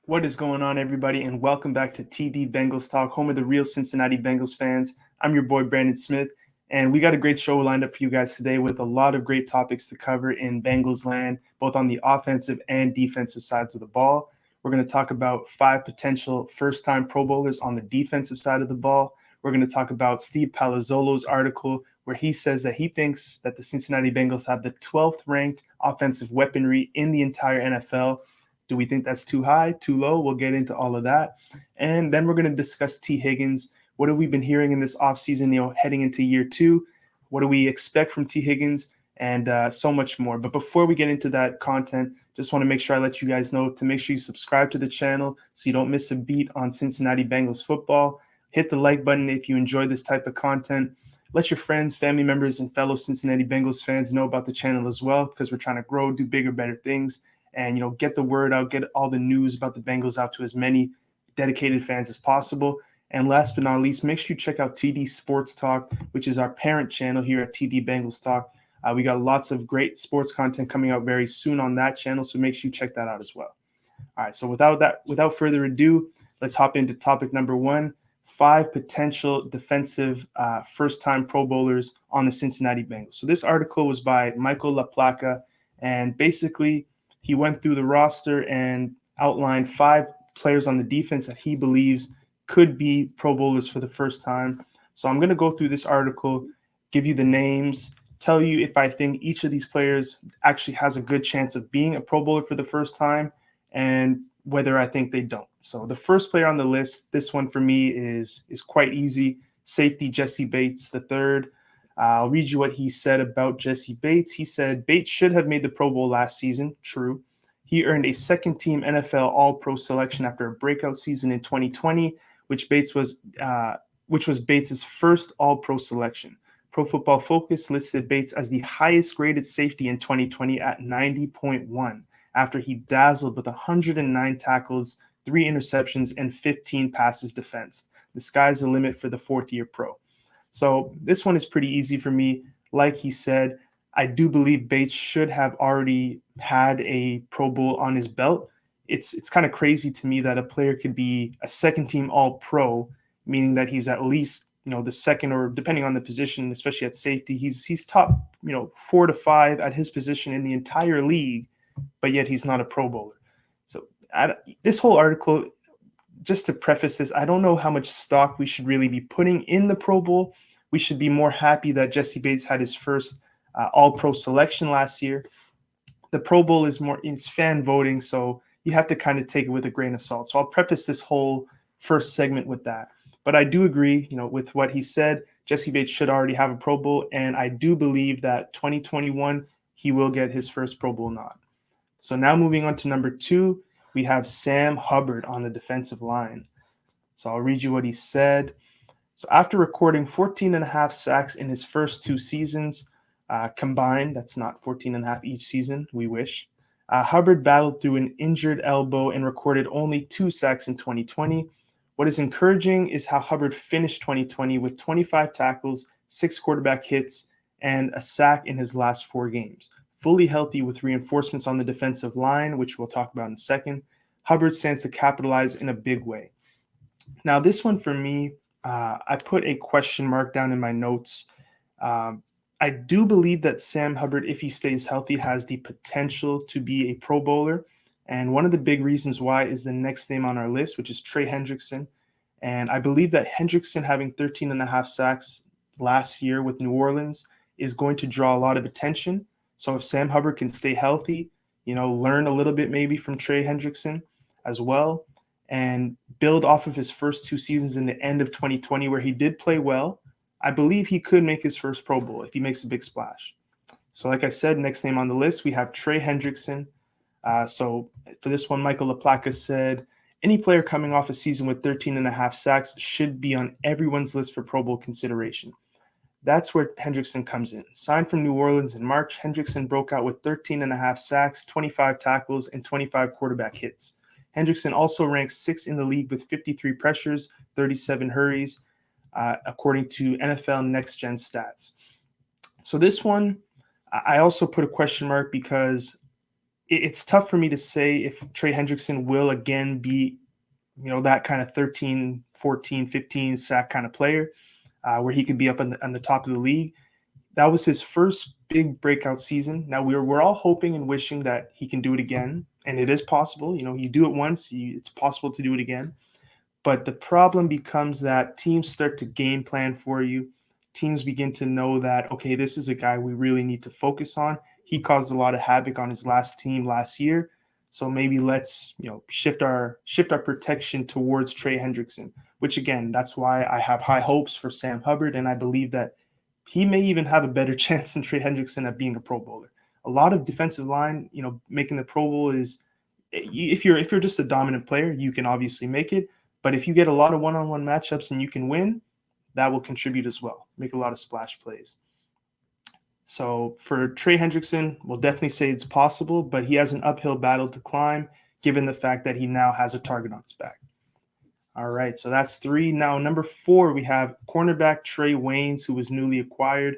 What is going on, everybody, and welcome back to TD Bengals Talk, home of the real Cincinnati Bengals fans. I'm your boy, Brandon Smith, and we got a great show lined up for you guys today with a lot of great topics to cover in Bengals land, both on the offensive and defensive sides of the ball. We're going to talk about 5 potential first-time Pro Bowlers on the defensive side of the ball. We're going to talk about Steve Palazzolo's article where he says that he thinks that the Cincinnati Bengals have the 12th ranked offensive weaponry in the entire NFL. Do we think that's too high, too low? We'll get into all of that. And then we're going to discuss T. Higgins. What have we been hearing in this offseason, heading into year 2? What do we expect from T. Higgins? And so much more. But before we get into that content, just want to make sure I let you guys know to make sure you subscribe to the channel so you don't miss a beat on Cincinnati Bengals football. Hit the like button if you enjoy this type of content. Let your friends, family members, and fellow Cincinnati Bengals fans know about the channel as well, because we're trying to grow, do bigger, better things, and get the word out, get all the news about the Bengals out to as many dedicated fans as possible. And last but not least, make sure you check out TD Sports Talk, which is our parent channel here at TD Bengals Talk. We got lots of great sports content coming out very soon on that channel, so make sure you check that out as well. All right, so without further ado, let's hop into topic number 1: 5 potential defensive first-time Pro Bowlers on the Cincinnati Bengals. So this article was by Michael LaPlaca, and basically he went through the roster and outlined 5 players on the defense that he believes could be Pro Bowlers for the first time. So I'm going to go through this article, give you the names, tell you if I think each of these players actually has a good chance of being a Pro Bowler for the first time, and whether I think they don't. So the first player on the list, this one for me is quite easy. Safety Jessie Bates III. I'll read you what he said about Jessie Bates. He said, Bates should have made the Pro Bowl last season. True. He earned a second-team NFL All-Pro selection after a breakout season in 2020, which was Bates' first All-Pro selection. Pro Football Focus listed Bates as the highest-graded safety in 2020 at 90.1, after he dazzled with 109 tackles, 3 interceptions, and 15 passes defensed. The sky's the limit for the fourth-year pro. So this one is pretty easy for me. Like he said, I do believe Bates should have already had a Pro Bowl on his belt. It's kind of crazy to me that a player could be a second-team All-Pro, meaning that he's at least the second, or depending on the position, especially at safety, he's top 4 to 5 at his position in the entire league, but yet he's not a Pro Bowler. So this whole article, just to preface this, I don't know how much stock we should really be putting in the Pro Bowl. We should be more happy that Jessie Bates had his first All-Pro selection last year. The Pro Bowl it's fan voting, so you have to kind of take it with a grain of salt. So I'll preface this whole first segment with that. But I do agree, with what he said. Jessie Bates should already have a Pro Bowl, and I do believe that 2021 he will get his first Pro Bowl nod. So now moving on to number 2, we have Sam Hubbard on the defensive line. So I'll read you what he said. So after recording 14 and a half sacks in his first 2 seasons combined, that's not 14 and a half each season, we wish, Hubbard battled through an injured elbow and recorded only 2 sacks in 2020. What is encouraging is how Hubbard finished 2020 with 25 tackles, 6 quarterback hits, and a sack in his last 4 games. Fully healthy with reinforcements on the defensive line, which we'll talk about in a second, Hubbard stands to capitalize in a big way. Now, this one for me, I put a question mark down in my notes. I do believe that Sam Hubbard, if he stays healthy, has the potential to be a Pro Bowler. And one of the big reasons why is the next name on our list, which is Trey Hendrickson. And I believe that Hendrickson having 13 and a half sacks last year with New Orleans is going to draw a lot of attention. So if Sam Hubbard can stay healthy, learn a little bit maybe from Trey Hendrickson as well, and build off of his first 2 seasons in the end of 2020 where he did play well, I believe he could make his first Pro Bowl if he makes a big splash. So like I said, next name on the list, we have Trey Hendrickson. So for this one, Michael LaPlaca said, any player coming off a season with 13 and a half sacks should be on everyone's list for Pro Bowl consideration. That's where Hendrickson comes in. Signed from New Orleans in March, Hendrickson broke out with 13 and a half sacks, 25 tackles, and 25 quarterback hits. Hendrickson also ranks 6th in the league with 53 pressures, 37 hurries, according to NFL Next Gen Stats. So this one, I also put a question mark because it's tough for me to say if Trey Hendrickson will again be, that kind of 13, 14, 15 sack kind of player, where he could be up on the top of the league. That was his first big breakout season. Now we're all hoping and wishing that he can do it again, and it is possible. You do it once, it's possible to do it again. But the problem becomes that teams start to game plan for you. Teams begin to know that, okay, this is a guy we really need to focus on. He caused a lot of havoc on his last team last year. So maybe let's, shift our protection towards Trey Hendrickson, which again, that's why I have high hopes for Sam Hubbard, and I believe that he may even have a better chance than Trey Hendrickson at being a Pro Bowler. A lot of defensive line, making the Pro Bowl is, if you're just a dominant player, you can obviously make it. But if you get a lot of one-on-one matchups and you can win, that will contribute as well. Make a lot of splash plays. So for Trey Hendrickson, we'll definitely say it's possible, but he has an uphill battle to climb given the fact that he now has a target on his back. All right, so that's 3. Now, number 4, we have cornerback Trey Waynes, who was newly acquired.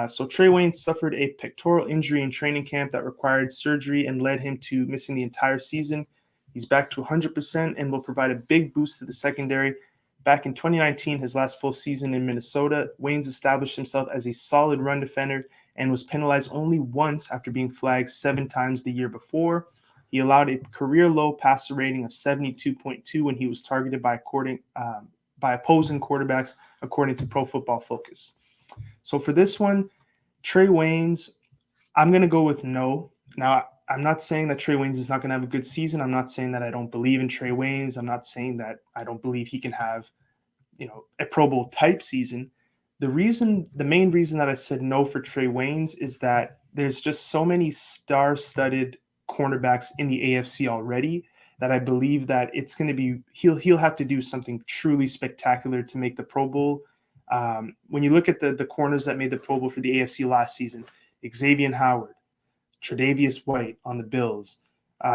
So Trey Waynes suffered a pectoral injury in training camp that required surgery and led him to missing the entire season. He's back to 100% and will provide a big boost to the secondary. Back in 2019, his last full season in Minnesota, Waynes established himself as a solid run defender and was penalized only once after being flagged 7 times the year before. He allowed a career-low passer rating of 72.2 when he was targeted by opposing quarterbacks, according to Pro Football Focus. So for this one, Trey Waynes, I'm going to go with no. Now, I'm not saying that Trey Waynes is not going to have a good season. I'm not saying that I don't believe in Trey Waynes. I'm not saying that I don't believe he can have, a Pro Bowl type season. The main reason that I said no for Trey Waynes is that there's just so many star-studded cornerbacks in the AFC already that I believe that it's going to be he'll have to do something truly spectacular to make the Pro Bowl. When you look at the corners that made the Pro Bowl for the AFC last season, Xavier Howard, Tre'Davious White on the Bills.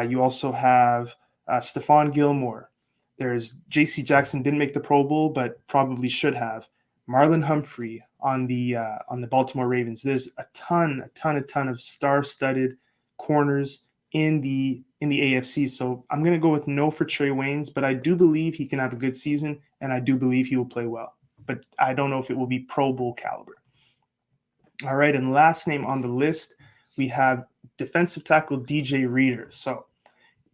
You also have Stephon Gilmore. There's J.C. Jackson, didn't make the Pro Bowl, but probably should have. Marlon Humphrey on the Baltimore Ravens. There's a ton of star-studded corners in the AFC. So I'm going to go with no for Trey Waynes, but I do believe he can have a good season, and I do believe he will play well. But I don't know if it will be Pro Bowl caliber. All right, and last name on the list, we have defensive tackle DJ Reader. So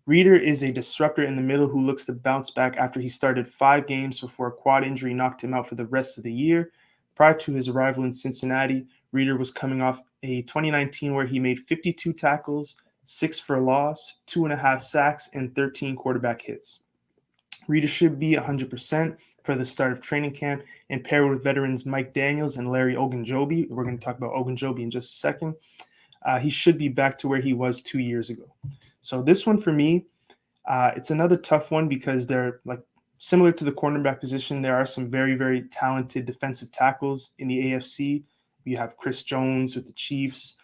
Reader is a disruptor in the middle who looks to bounce back after he started 5 games before a quad injury knocked him out for the rest of the year. Prior to his arrival in Cincinnati, Reader was coming off a 2019 where he made 52 tackles, 6 for a loss, 2.5 sacks, and 13 quarterback hits. Reader should be 100% for the start of training camp, and paired with veterans Mike Daniels and Larry Ogunjobi. We're going to talk about Ogunjobi in just a second. He should be back to where he was 2 years ago. So this one for me, it's another tough one because they're like similar to the cornerback position. There are some very, very talented defensive tackles in the AFC. You have Chris Jones with the Chiefs.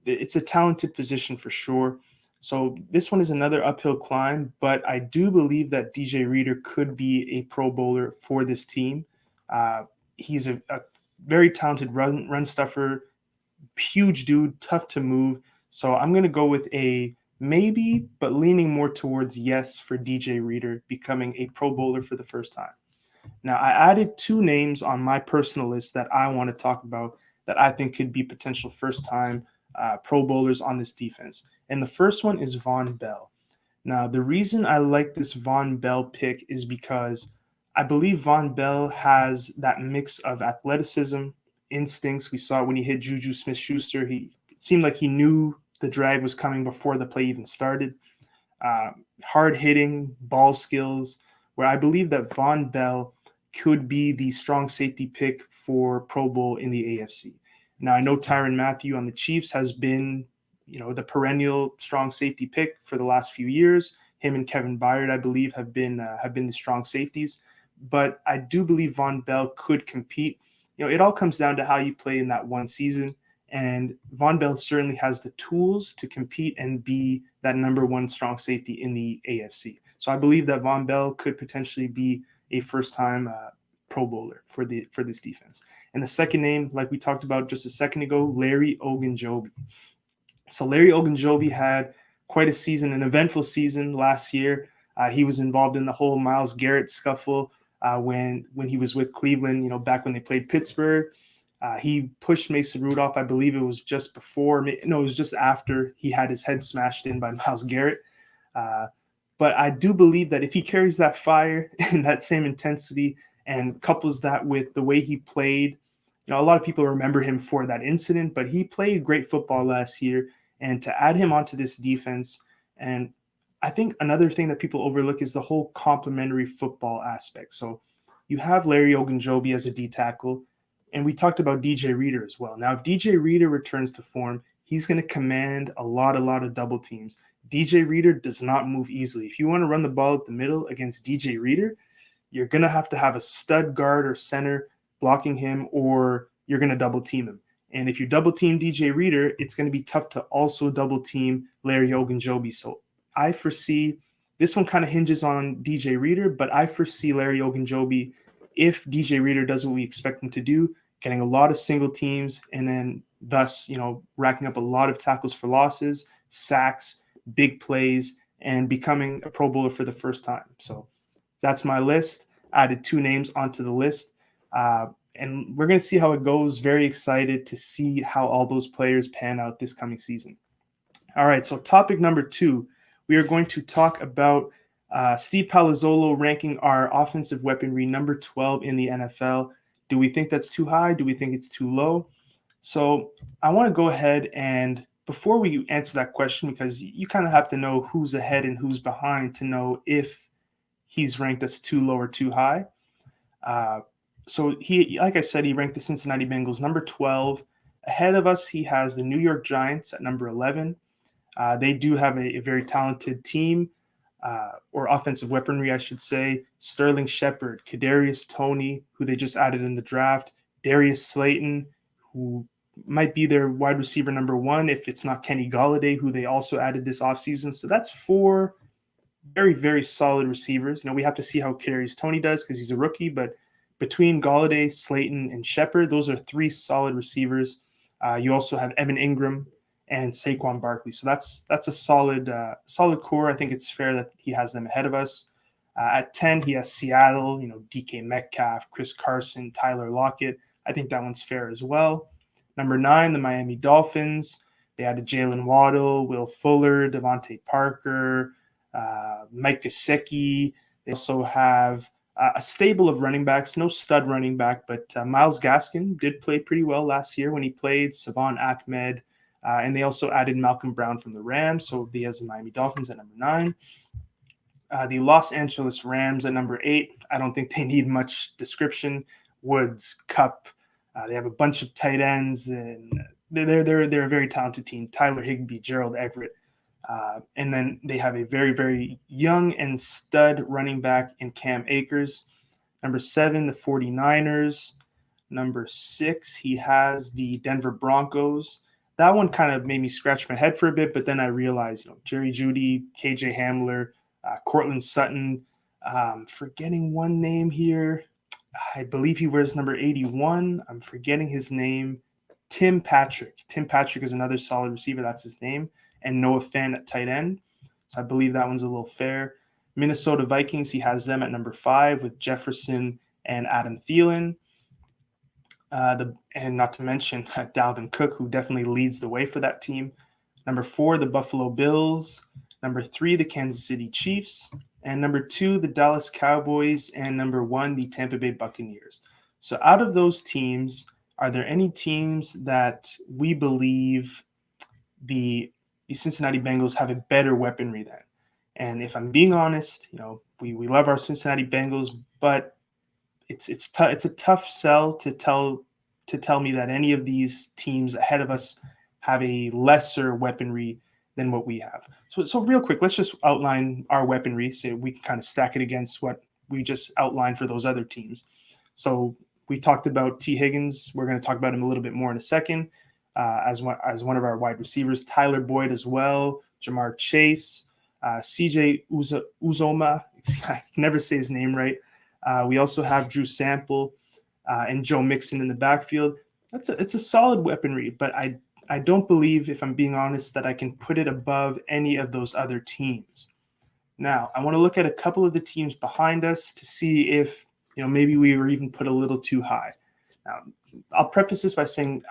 It's a talented position for sure. So this one is another uphill climb, but I do believe that DJ Reader could be a Pro Bowler for this team. He's a very talented run stuffer, huge dude, tough to move. So I'm going to go with a maybe, but leaning more towards yes for DJ Reader becoming a Pro Bowler for the first time. Now, I added 2 names on my personal list that I want to talk about that I think could be potential first-time Pro Bowlers on this defense. And the first one is Von Bell. Now, the reason I like this Von Bell pick is because I believe Von Bell has that mix of athleticism, instincts. We saw it when he hit Juju Smith-Schuster. It seemed like he knew the drag was coming before the play even started. Hard-hitting, ball skills, where I believe that Von Bell could be the strong safety pick for Pro Bowl in the AFC. Now, I know Tyrann Mathieu on the Chiefs has been, the perennial strong safety pick for the last few years. Him and Kevin Byard, I believe, have been the strong safeties. But I do believe Von Bell could compete. It all comes down to how you play in that one season. And Von Bell certainly has the tools to compete and be that number 1 strong safety in the AFC. So I believe that Von Bell could potentially be a first-time Pro Bowler for this defense. And the second name, like we talked about just a second ago, Larry Ogunjobi. So Larry Ogunjobi had quite a season, an eventful season last year. He was involved in the whole Myles Garrett scuffle when he was with Cleveland, back when they played Pittsburgh. He pushed Mason Rudolph. I believe it was just before, no, it was just after he had his head smashed in by Myles Garrett. Uh, but I do believe that if he carries that fire and that same intensity and couples that with the way he played, a lot of people remember him for that incident, but he played great football last year. And to add him onto this defense, and I think another thing that people overlook is the whole complementary football aspect. So you have Larry Ogunjobi as a D tackle, and we talked about DJ Reader as well. Now, if DJ Reader returns to form, he's going to command a lot of double teams. DJ Reader does not move easily. If you want to run the ball at the middle against DJ Reader, you're going to have a stud guard or center blocking him, or you're going to double team him. And if you double team DJ Reader, it's going to be tough to also double team Larry Ogunjobi. So I foresee this one kind of hinges on DJ Reader, but I foresee Larry Ogunjobi, if DJ Reader does what we expect him to do, getting a lot of single teams and then thus, racking up a lot of tackles for losses, sacks, big plays, and becoming a Pro Bowler for the first time. So that's my list. I added 2 names onto the list. And we're going to see how it goes. Very excited to see how all those players pan out this coming season. All right, so topic number 2, we are going to talk about Steve Palazzolo ranking our offensive weaponry number 12 in the NFL. Do we think that's too high? Do we think it's too low? So I want to go ahead and, before we answer that question, because you kind of have to know who's ahead and who's behind to know if he's ranked us too low or too high. So he, like I said, he ranked the Cincinnati Bengals number 12. Ahead of us, he has the New York Giants at number 11. They do have a very talented team, or offensive weaponry, I should say. Sterling Shepard, Kadarius Toney, who they just added in the draft, Darius Slayton, who might be their wide receiver number 1 if it's not Kenny Golladay, who they also added this offseason. So that's 4 very, very solid receivers. We have to see how Kadarius Toney does because he's a rookie, but between Golladay, Slayton, and Shepard, those are 3 solid receivers. You also have Evan Ingram and Saquon Barkley. So that's a solid core. I think it's fair that he has them ahead of us. At 10, he has Seattle, DK Metcalf, Chris Carson, Tyler Lockett. I think that one's fair as well. Number 9, the Miami Dolphins. They added Jalen Waddle, Will Fuller, Devontae Parker, Mike Gesicki. They also have a stable of running backs, no stud running back, but Myles Gaskin did play pretty well last year when he played, Savon Ahmed, and they also added Malcolm Brown from the Rams, so he has the Miami Dolphins at number 9. The Los Angeles Rams at number 8. I don't think they need much description. Woods, Kupp, they have a bunch of tight ends, and they're a very talented team. Tyler Higbee, Gerald Everett. And then they have a very, very young and stud running back in Cam Akers. Number 7, the 49ers. Number 6, he has the Denver Broncos. That one kind of made me scratch my head for a bit, but then I realized, Jerry Jeudy, KJ Hamler, Cortland Sutton. Forgetting one name here. I believe he wears number 81. I'm forgetting his name. Tim Patrick. Tim Patrick is another solid receiver. That's his name. And Noah Fant at tight end. So I believe that one's a little fair. Minnesota Vikings, he has them at number 5 with Jefferson and Adam Thielen. And not to mention Dalvin Cook, who definitely leads the way for that team. Number 4, the Buffalo Bills. Number 3, the Kansas City Chiefs. And number 2, the Dallas Cowboys. And number 1, the Tampa Bay Buccaneers. So out of those teams, are there any teams that we believe the Cincinnati Bengals have a better weaponry than? And if I'm being honest, we love our Cincinnati Bengals, but it's a tough sell to tell me that any of these teams ahead of us have a lesser weaponry than what we have. So real quick, let's just outline our weaponry so we can kind of stack it against what we just outlined for those other teams. So we talked about T. Higgins. We're going to talk about him a little bit more in a second. As one of our wide receivers, Tyler Boyd as well, Jamar Chase, CJ Uzoma. I can never say his name right. We also have Drew Sample and Joe Mixon in the backfield. It's a solid weaponry, but I don't believe, if I'm being honest, that I can put it above any of those other teams. Now, I want to look at a couple of the teams behind us to see if, maybe we were even put a little too high. Now, I'll preface this by saying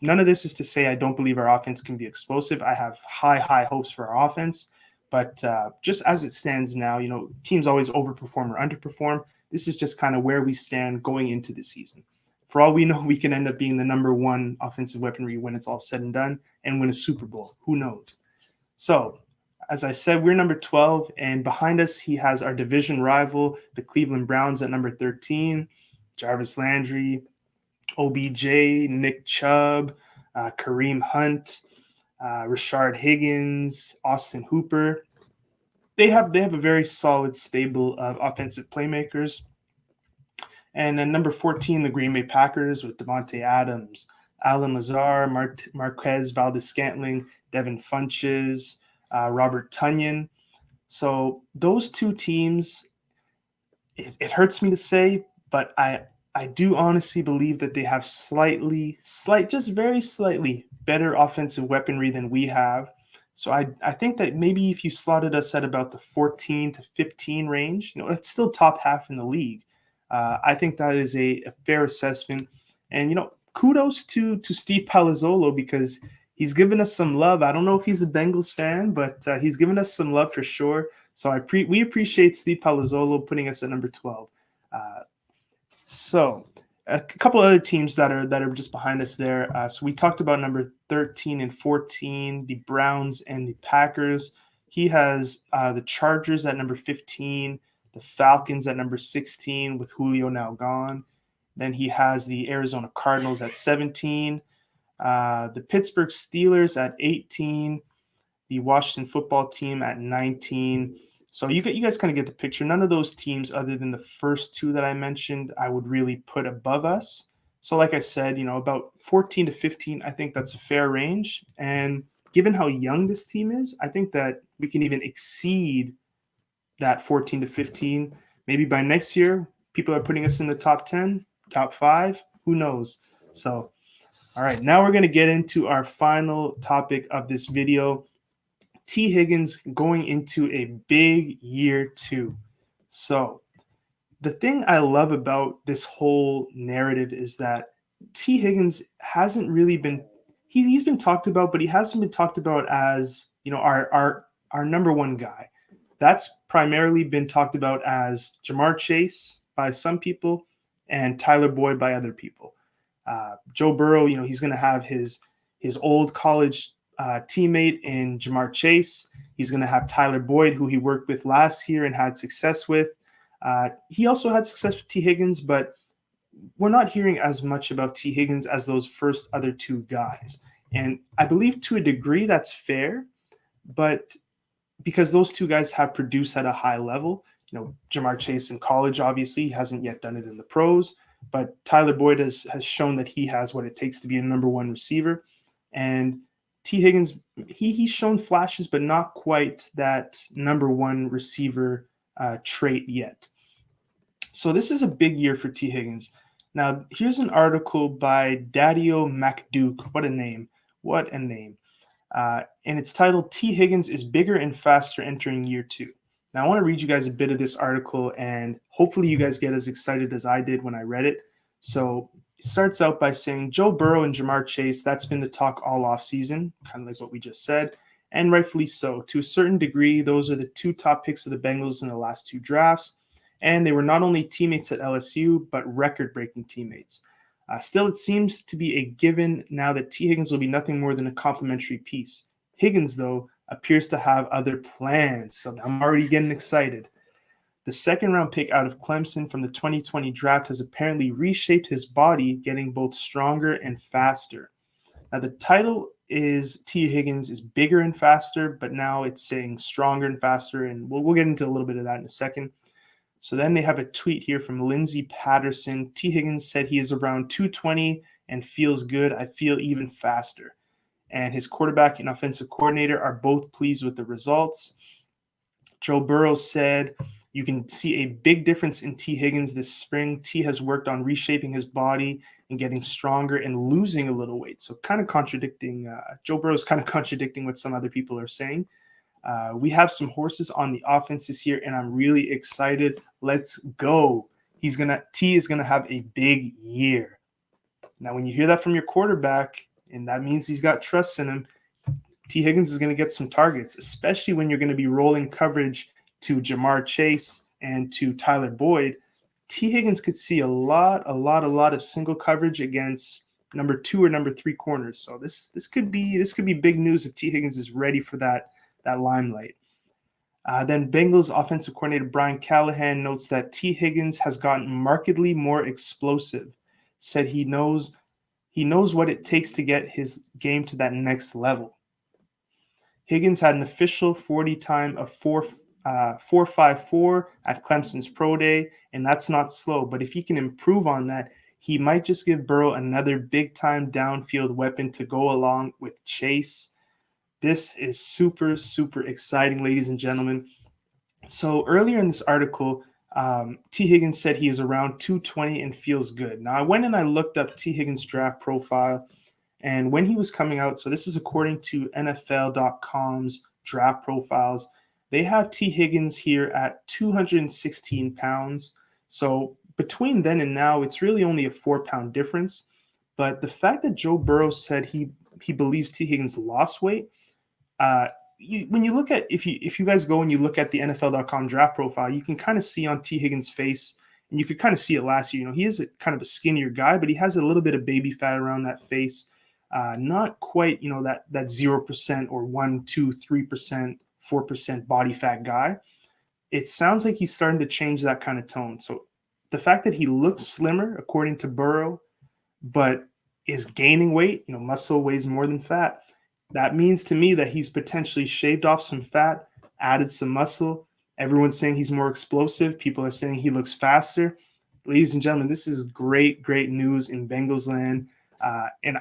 none of this is to say I don't believe our offense can be explosive. I have high hopes for our offense, but just as it stands now, teams always overperform or underperform. This is just kind of where we stand going into the season. For all we know, we can end up being the number one offensive weaponry when it's all said and done and win a Super Bowl. Who knows? So, as I said, we're number 12, and behind us, he has our division rival, the Cleveland Browns, at number 13, Jarvis Landry, OBJ, Nick Chubb, Kareem Hunt, Rashard Higgins, Austin Hooper. They have a very solid stable of offensive playmakers. And then number 14, the Green Bay Packers with Devontae Adams, Alan Lazar, Marquez Valdes-Scantling, Devin Funches, Robert Tonyan. So those two teams, it hurts me to say, but I do honestly believe that they have just very slightly better offensive weaponry than we have. So I think that maybe if you slotted us at about the 14 to 15 range, that's still top half in the league. I think that is a fair assessment. And, kudos to Steve Palazzolo, because he's given us some love. I don't know if he's a Bengals fan, but he's given us some love for sure. So we appreciate Steve Palazzolo putting us at number 12. So a couple other teams that are just behind us there. So we talked about number 13 and 14, the Browns and the Packers. He has the Chargers at number 15, the Falcons at number 16 with Julio now gone. Then he has the Arizona Cardinals at 17, the Pittsburgh Steelers at 18, the Washington football team at 19. So you guys kind of get the picture. None of those teams, other than the first two that I mentioned, I would really put above us. So like I said, about 14 to 15, I think that's a fair range. And given how young this team is, I think that we can even exceed that 14 to 15. Maybe by next year, people are putting us in the top 10, top 5. Who knows? So, all right, now we're going to get into our final topic of this video. T. Higgins going into a big year 2. So the thing I love about this whole narrative is that T. Higgins hasn't really been he's been talked about, but he hasn't been talked about as, our number one guy. That's primarily been talked about as Jamar Chase by some people and Tyler Boyd by other people. Joe Burrow, he's going to have his old college teammate in Jamar Chase. He's going to have Tyler Boyd, who he worked with last year and had success with. He also had success with T. Higgins, but we're not hearing as much about T. Higgins as those first other two guys. And I believe to a degree that's fair, but because those two guys have produced at a high level, Jamar Chase in college, obviously, hasn't yet done it in the pros, but Tyler Boyd has shown that he has what it takes to be a number one receiver. And T. Higgins, he's shown flashes, but not quite that number one receiver trait yet. So this is a big year for T. Higgins. Now, here's an article by Daddio MacDuke. What a name. What a name. And it's titled, T. Higgins is bigger and faster entering year 2. Now, I want to read you guys a bit of this article, and hopefully you guys get as excited as I did when I read it. So it starts out by saying, Joe Burrow and Jamar Chase, that's been the talk all offseason, kind of like what we just said, and rightfully so. To a certain degree, those are the two top picks of the Bengals in the last 2 drafts, and they were not only teammates at LSU, but record-breaking teammates. Still, it seems to be a given now that T. Higgins will be nothing more than a complimentary piece. Higgins, though, appears to have other plans, so I'm already getting excited. The second-round pick out of Clemson from the 2020 draft has apparently reshaped his body, getting both stronger and faster. Now, the title is T. Higgins is bigger and faster, but now it's saying stronger and faster, and we'll get into a little bit of that in a second. So then they have a tweet here from Lindsey Patterson. T. Higgins said he is around 220 and feels good. I feel even faster. And his quarterback and offensive coordinator are both pleased with the results. Joe Burrow said You can see a big difference in T. Higgins this spring. T has worked on reshaping his body and getting stronger and losing a little weight. So kind of contradicting, Joe Burrow is kind of contradicting what some other people are saying. We have some horses on the offense this year, and I'm really excited. Let's go. T is gonna have a big year. Now, when you hear that from your quarterback, and that means he's got trust in him, T. Higgins is going to get some targets, especially when you're going to be rolling coverage to Jamar Chase and to Tyler Boyd. T. Higgins could see a lot of single coverage against number 2 or number 3 corners. So this could be big news if T. Higgins is ready for that limelight. Then Bengals offensive coordinator Brian Callahan notes that T. Higgins has gotten markedly more explosive. Said he knows what it takes to get his game to that next level. Higgins had an official 40 time of 4.54 at Clemson's Pro Day, and that's not slow. But if he can improve on that, he might just give Burrow another big-time downfield weapon to go along with Chase. This is super, super exciting, ladies and gentlemen. So earlier in this article, T. Higgins said he is around 220 and feels good. Now, I went and I looked up T. Higgins' draft profile. And when he was coming out, so this is according to NFL.com's draft profiles, they have T. Higgins here at 216 pounds. So between then and now, it's really only a 4-pound difference. But the fact that Joe Burrow said he believes T. Higgins lost weight, when you look at if you guys go and you look at the NFL.com draft profile, you can kind of see on T. Higgins' face, and you could kind of see it last year. He is kind of a skinnier guy, but he has a little bit of baby fat around that face. Not quite, that 0% or 1, 2, 3%, 4% body fat guy. It sounds like he's starting to change that kind of tone. So the fact that he looks slimmer, according to Burrow, but is gaining weight, muscle weighs more than fat. That means to me that he's potentially shaved off some fat, added some muscle. Everyone's saying he's more explosive. People are saying he looks faster. Ladies and gentlemen, this is great news in Bengals land. And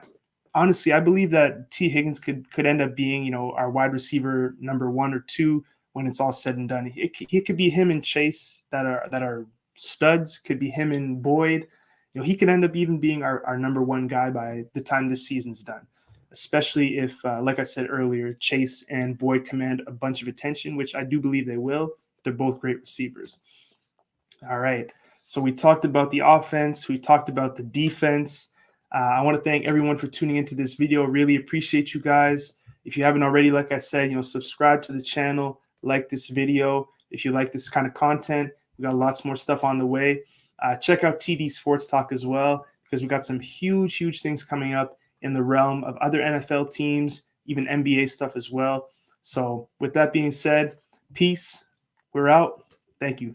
honestly, I believe that T. Higgins could end up being, our wide receiver number 1 or 2 when it's all said and done. It could be him and Chase that are studs. Could be him and Boyd. He could end up even being our number 1 guy by the time this season's done. Especially if, like I said earlier, Chase and Boyd command a bunch of attention, which I do believe they will. They're both great receivers. All right. So we talked about the offense. We talked about the defense. I want to thank everyone for tuning into this video. Really appreciate you guys. If you haven't already, like I said, subscribe to the channel, like this video. If you like this kind of content, we got lots more stuff on the way. Check out TD Sports Talk as well, because we got some huge things coming up in the realm of other NFL teams, even NBA stuff as well. So with that being said, peace. We're out. Thank you.